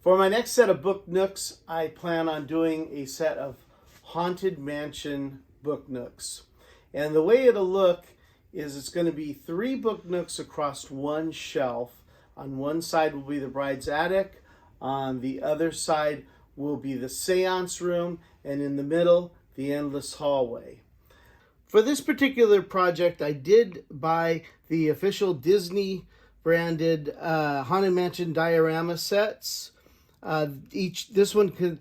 For my next set of book nooks, I plan on doing a set of Haunted Mansion book nooks. And the way it'll look is it's going to be 3 book nooks across one shelf. On one side will be the bride's attic, on the other side will be the seance room, and in the middle, the endless hallway. For this particular project, I did buy the official Disney branded Haunted Mansion diorama sets. This one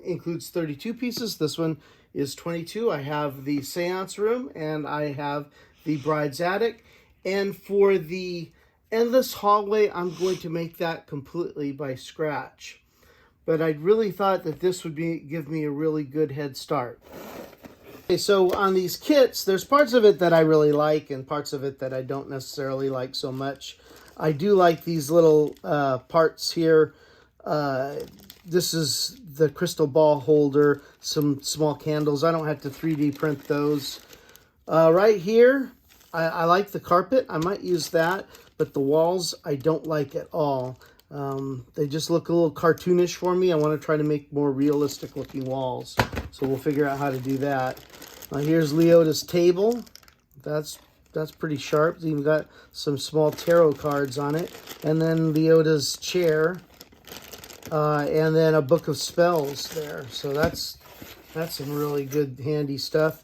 includes 32 pieces. This one is 22. I have the seance room and I have the bride's attic. And for the endless hallway, I'm going to make that completely by scratch. But I really thought that this would give me a really good head start. Okay, so on these kits, there's parts of it that I really like and parts of it that I don't necessarily like so much. I do like these little parts here. This is the crystal ball holder, some small candles. I don't have to 3D print those. Right here, I like the carpet. I might use that, but the walls I don't like at all. They just look a little cartoonish for me. I want to try to make more realistic looking walls. So we'll figure out how to do that. Here's Leota's table. That's pretty sharp. It's even got some small tarot cards on it. And then Leota's chair. And then a book of spells there. So that's some really good handy stuff.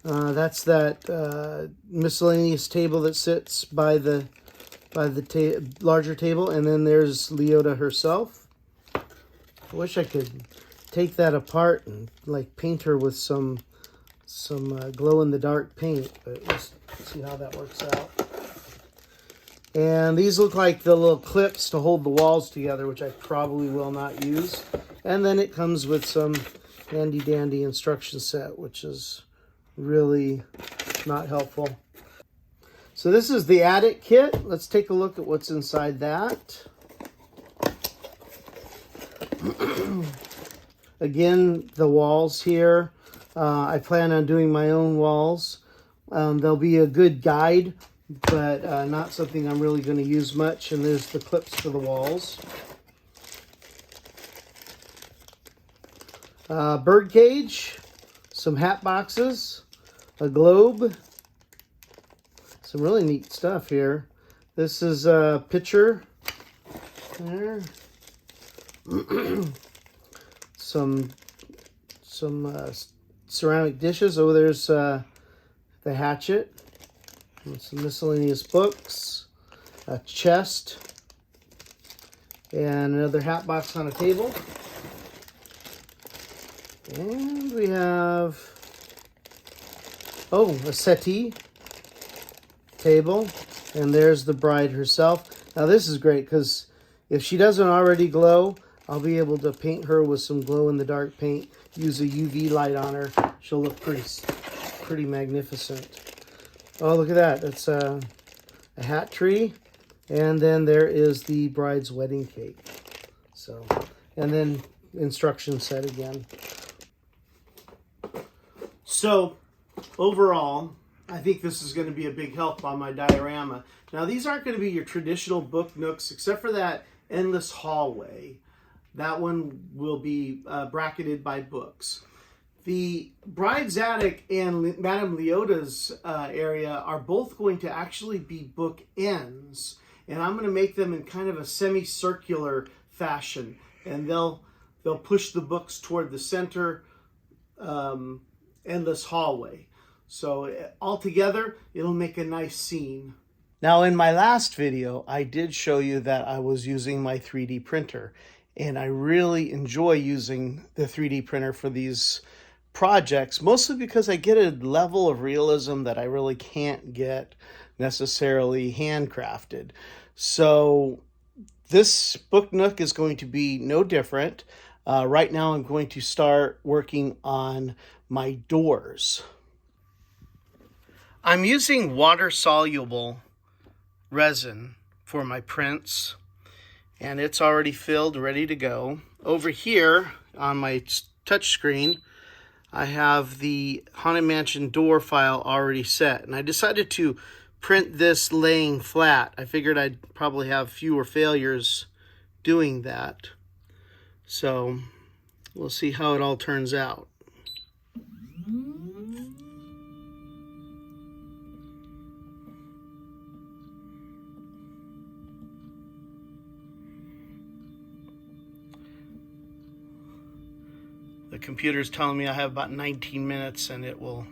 That's that miscellaneous table that sits by the larger table, and then there's Leota herself. I wish I could take that apart and like paint her with some glow-in-the-dark paint, but let's see how that works out. And these look like the little clips to hold the walls together, which I probably will not use. And then it comes with some handy-dandy instruction set, which is really not helpful. So this is the attic kit. Let's take a look at what's inside that. Again, the walls here. I plan on doing my own walls. They'll be a good guide, but not something I'm really going to use much. And there's the clips for the walls. Bird cage, some hat boxes, a globe. Some really neat stuff here. This is a pitcher there. some ceramic dishes. Oh, there's the hatchet. And some miscellaneous books. A chest. And another hat box on a table. And we have, a settee table, and there's the bride herself. Now this is great because if she doesn't already glow, I'll be able to paint her with some glow-in-the-dark paint, use a UV light on her. She'll look pretty magnificent. Oh, look at that. That's a hat tree, and then there is the bride's wedding cake. So, and then instruction set again. So overall, I think this is going to be a big help on my diorama. Now, these aren't going to be your traditional book nooks, except for that endless hallway. That one will be bracketed by books. The bride's attic and Madame Leota's area are both going to actually be book ends, and I'm going to make them in kind of a semicircular fashion, and they'll push the books toward the center endless hallway. So altogether, it'll make a nice scene. Now, in my last video, I did show you that I was using my 3D printer, and I really enjoy using the 3D printer for these projects, mostly because I get a level of realism that I really can't get necessarily handcrafted. So this book nook is going to be no different. Right now, I'm going to start working on my doors. I'm using water-soluble resin for my prints, and it's already filled, ready to go. Over here on my touch screen, I have the Haunted Mansion door file already set, and I decided to print this laying flat. I figured I'd probably have fewer failures doing that. So we'll see how it all turns out. The computer's telling me I have about 19 minutes and it will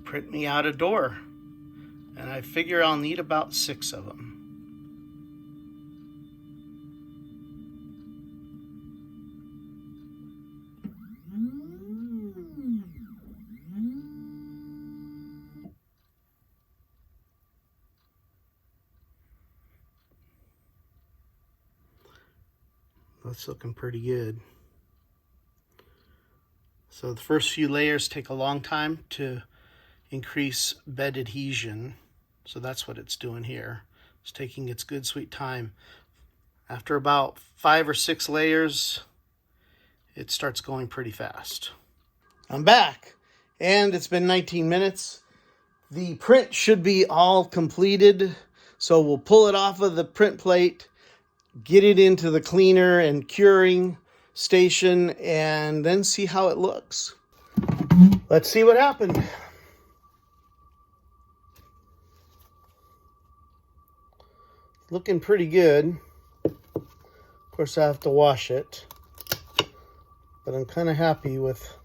print me out a door. And I figure I'll need about 6 of them. That's looking pretty good. So the first few layers take a long time to increase bed adhesion. So that's what it's doing here. It's taking its good sweet time. After about 5 or 6 layers, it starts going pretty fast. I'm back, and it's been 19 minutes. The print should be all completed. So we'll pull it off of the print plate, get it into the cleaner and curing station, and then see how it looks. Let's see what happened. Looking pretty good. Of course, I have to wash it, but I'm kind of happy with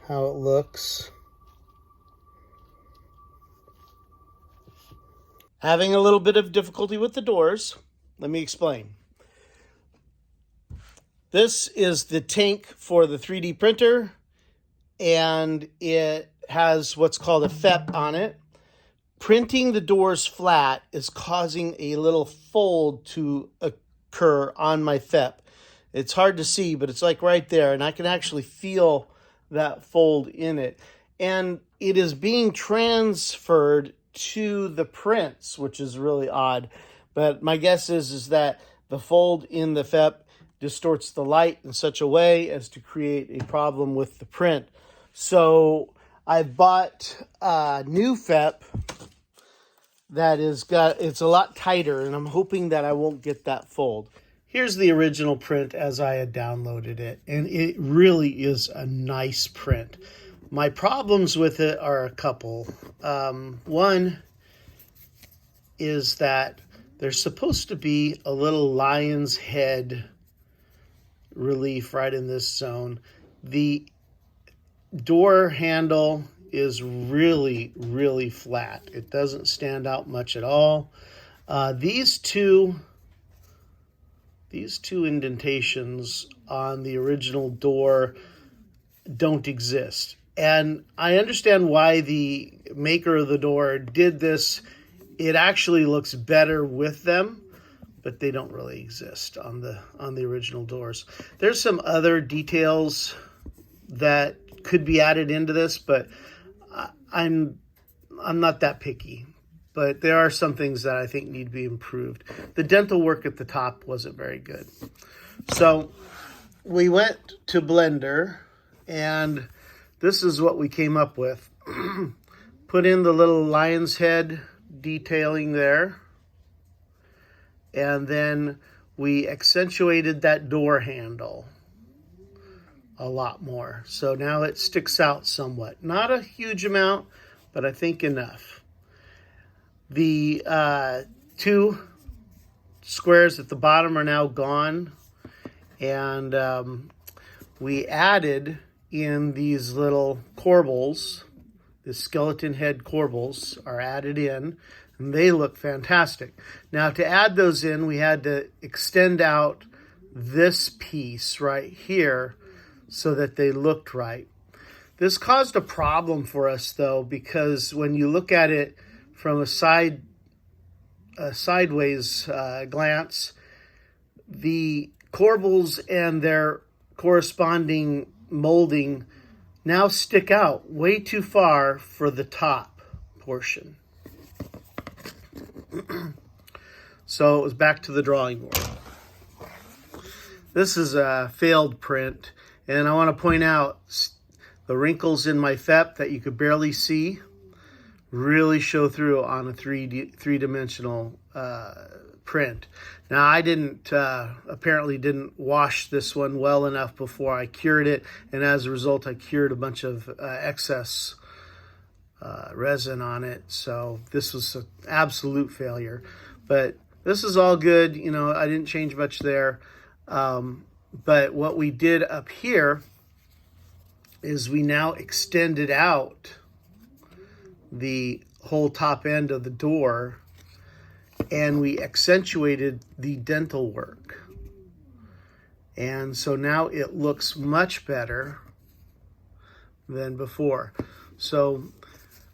how it looks. Having a little bit of difficulty with the doors. Let me explain. This is the tank for the 3D printer, and it has what's called a FEP on it. Printing the doors flat is causing a little fold to occur on my FEP. It's hard to see, but it's like right there, and I can actually feel that fold in it. And it is being transferred to the prints, which is really odd. But my guess is that the fold in the FEP distorts the light in such a way as to create a problem with the print. So I bought a new FEP that it's a lot tighter, and I'm hoping that I won't get that fold. Here's the original print as I had downloaded it, and it really is a nice print. My problems with it are a couple. One is that there's supposed to be a little lion's head relief right in this zone. The door handle is really, really flat. It doesn't stand out much at all. These two indentations on the original door don't exist. And I understand why the maker of the door did this. It actually looks better with them, but they don't really exist on the original doors. There's some other details that could be added into this, but I'm not that picky. But there are some things that I think need to be improved. The dental work at the top wasn't very good. So we went to Blender, and this is what we came up with. Put in the little lion's head detailing there. And then we accentuated that door handle a lot more. So now it sticks out somewhat. Not a huge amount, but I think enough. The 2 squares at the bottom are now gone. And we added in these little corbels. The skeleton head corbels are added in, and they look fantastic. Now, to add those in, we had to extend out this piece right here so that they looked right. This caused a problem for us, though, because when you look at it from a sideways glance, the corbels and their corresponding molding now stick out way too far for the top portion. So it was back to the drawing board. This is a failed print, and I want to point out the wrinkles in my FEP that you could barely see really show through on a three-dimensional print. Now I didn't apparently didn't wash this one well enough before I cured it, and as a result I cured a bunch of excess resin on it, so this was an absolute failure. But this is all good, you know, I didn't change much there. But what we did up here is we now extended out the whole top end of the door, and we accentuated the dental work. And so now it looks much better than before. So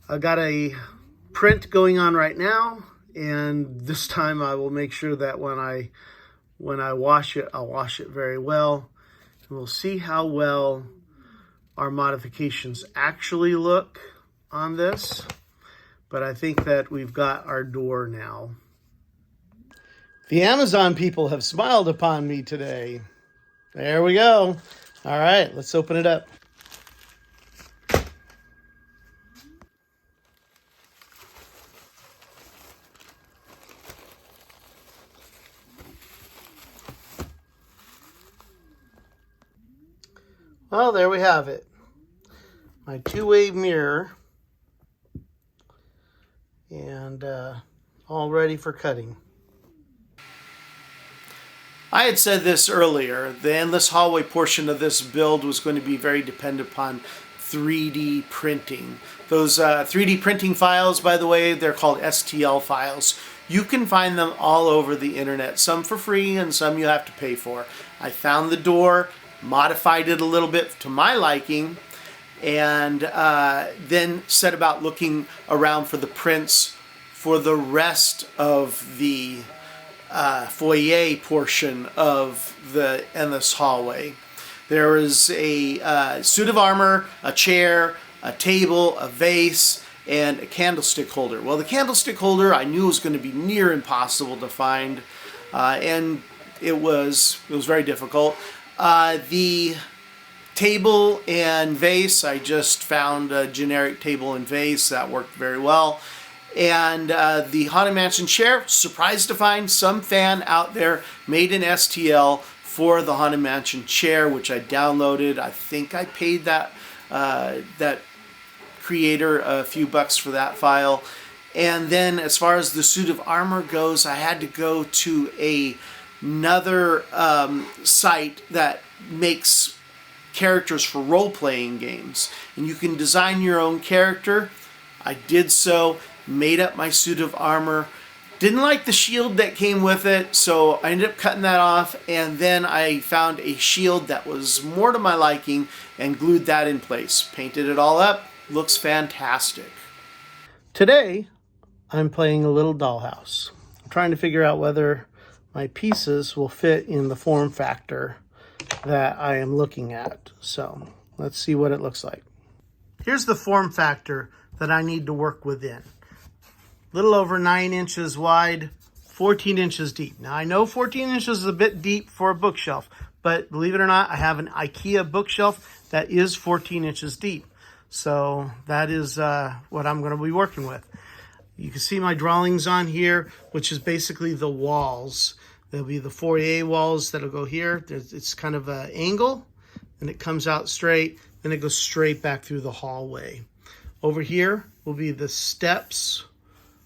I got a print going on right now, and this time I will make sure that when I wash it, I'll wash it very well. And we'll see how well our modifications actually look on this. But I think that we've got our door now. The Amazon people have smiled upon me today. There we go. All right, let's open it up. Well, there we have it. My two-way mirror. And all ready for cutting. I had said this earlier, the endless hallway portion of this build was going to be very dependent upon 3D printing. Those 3D printing files, by the way, they're called STL files. You can find them all over the internet, some for free and some you have to pay for. I found the door, modified it a little bit to my liking, and then set about looking around for the prints for the rest of the foyer portion of the endless hallway. There is a suit of armor, a chair, a table, a vase, and a candlestick holder. Well, the candlestick holder I knew was going to be near impossible to find, and it was very difficult. The table and vase, I just found a generic table and vase that worked very well. And the Haunted Mansion chair, surprised to find some fan out there made an STL for the Haunted Mansion chair, which I downloaded. I think I paid that creator a few bucks for that file. And then as far as the suit of armor goes, I had to go to another site that makes characters for role-playing games. And you can design your own character. I did so. Made up my suit of armor. Didn't like the shield that came with it, so I ended up cutting that off, and then I found a shield that was more to my liking and glued that in place. Painted it all up. Looks fantastic. Today, I'm playing a little dollhouse. I'm trying to figure out whether my pieces will fit in the form factor that I am looking at. So let's see what it looks like. Here's the form factor that I need to work within. Little over 9 inches wide, 14 inches deep. Now I know 14 inches is a bit deep for a bookshelf, but believe it or not, I have an IKEA bookshelf that is 14 inches deep. So that is what I'm going to be working with. You can see my drawings on here, which is basically the walls. There'll be the foyer walls that'll go here. It's kind of an angle, and it comes out straight, then it goes straight back through the hallway. Over here will be the steps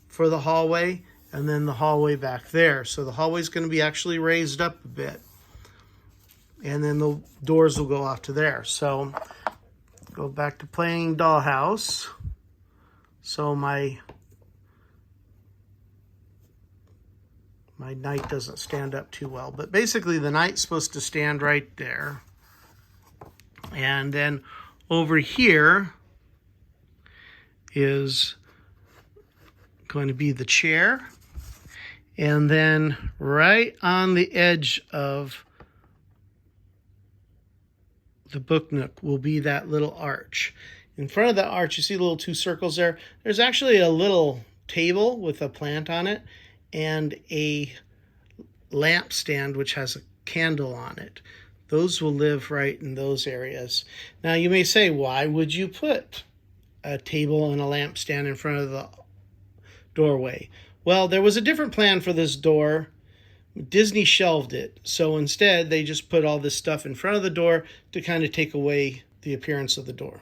for the hallway, and then the hallway back there. So the hallway is going to be actually raised up a bit, and then the doors will go off to there. So go back to playing dollhouse. So my knight doesn't stand up too well, but basically the knight's supposed to stand right there. And then over here is going to be the chair, and then right on the edge of the book nook will be that little arch. In front of the arch, you see the little 2 circles there. There's actually a little table with a plant on it and a lamp stand which has a candle on it. Those will live right in those areas. Now you may say, why would you put a table and a lamp stand in front of the doorway? Well, there was a different plan for this door. Disney shelved it. So instead, they just put all this stuff in front of the door to kind of take away the appearance of the door.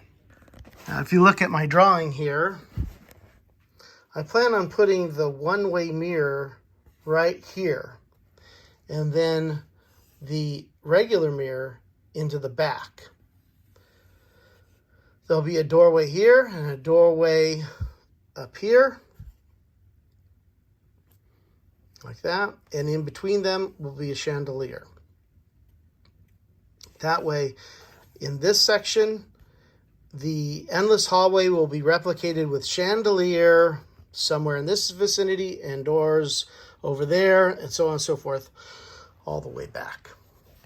Now, if you look at my drawing here, I plan on putting the one-way mirror right here, and then the regular mirror into the back. There'll be a doorway here and a doorway up here, like that, and in between them will be a chandelier. That way, in this section, the endless hallway will be replicated with chandelier somewhere in this vicinity and doors over there, and so on and so forth, all the way back.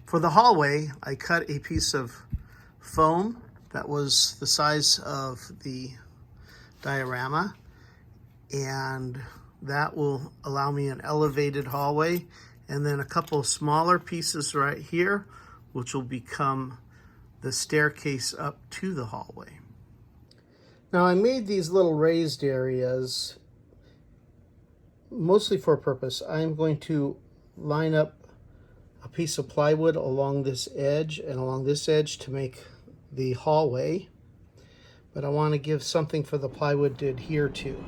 For the hallway, I cut a piece of foam that was the size of the diorama, and that will allow me an elevated hallway, and then a couple smaller pieces right here, which will become the staircase up to the hallway. Now, I made these little raised areas mostly for a purpose. I'm going to line up a piece of plywood along this edge and along this edge to make the hallway, but I want to give something for the plywood to adhere to.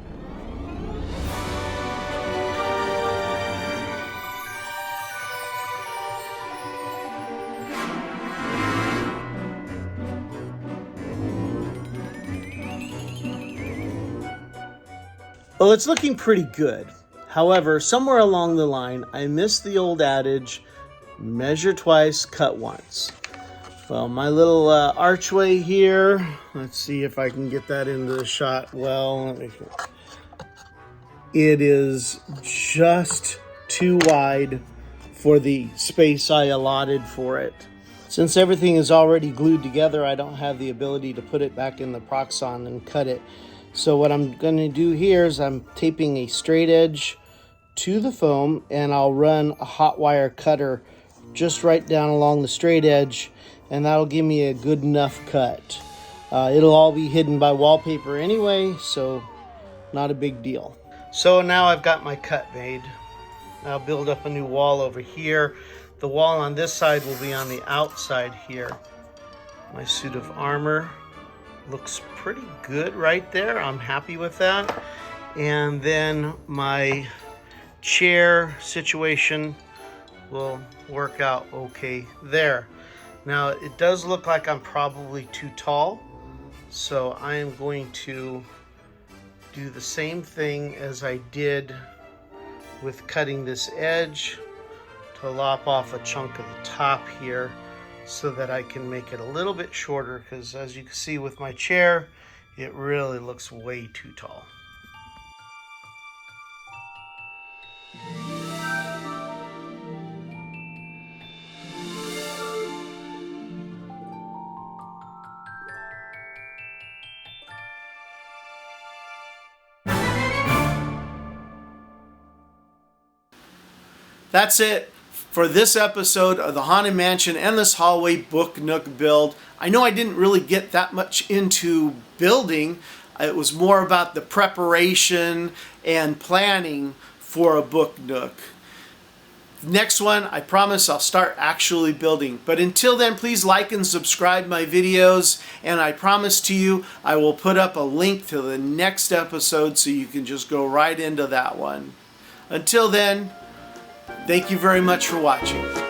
Well, it's looking pretty good. However, somewhere along the line, I missed the old adage, measure twice, cut once. Well, my little archway here, let's see if I can get that into the shot well. It is just too wide for the space I allotted for it. Since everything is already glued together, I don't have the ability to put it back in the Proxxon and cut it. So what I'm going to do here is I'm taping a straight edge to the foam, and I'll run a hot wire cutter just right down along the straight edge, and that'll give me a good enough cut. It'll all be hidden by wallpaper anyway, so not a big deal. So now I've got my cut made. I'll build up a new wall over here. The wall on this side will be on the outside here. My suit of armor looks pretty good right there. I'm happy with that. And then my chair situation will work out okay there. Now, it does look like I'm probably too tall, so I am going to do the same thing as I did with cutting this edge to lop off a chunk of the top here, so that I can make it a little bit shorter, because as you can see with my chair, it really looks way too tall. That's it for this episode of the Haunted Mansion Endless Hallway Book Nook build. I know I didn't really get that much into building. It was more about the preparation and planning for a book nook. Next one, I promise I'll start actually building. But until then, please like and subscribe my videos, and I promise to you I will put up a link to the next episode so you can just go right into that one. Until then, thank you very much for watching.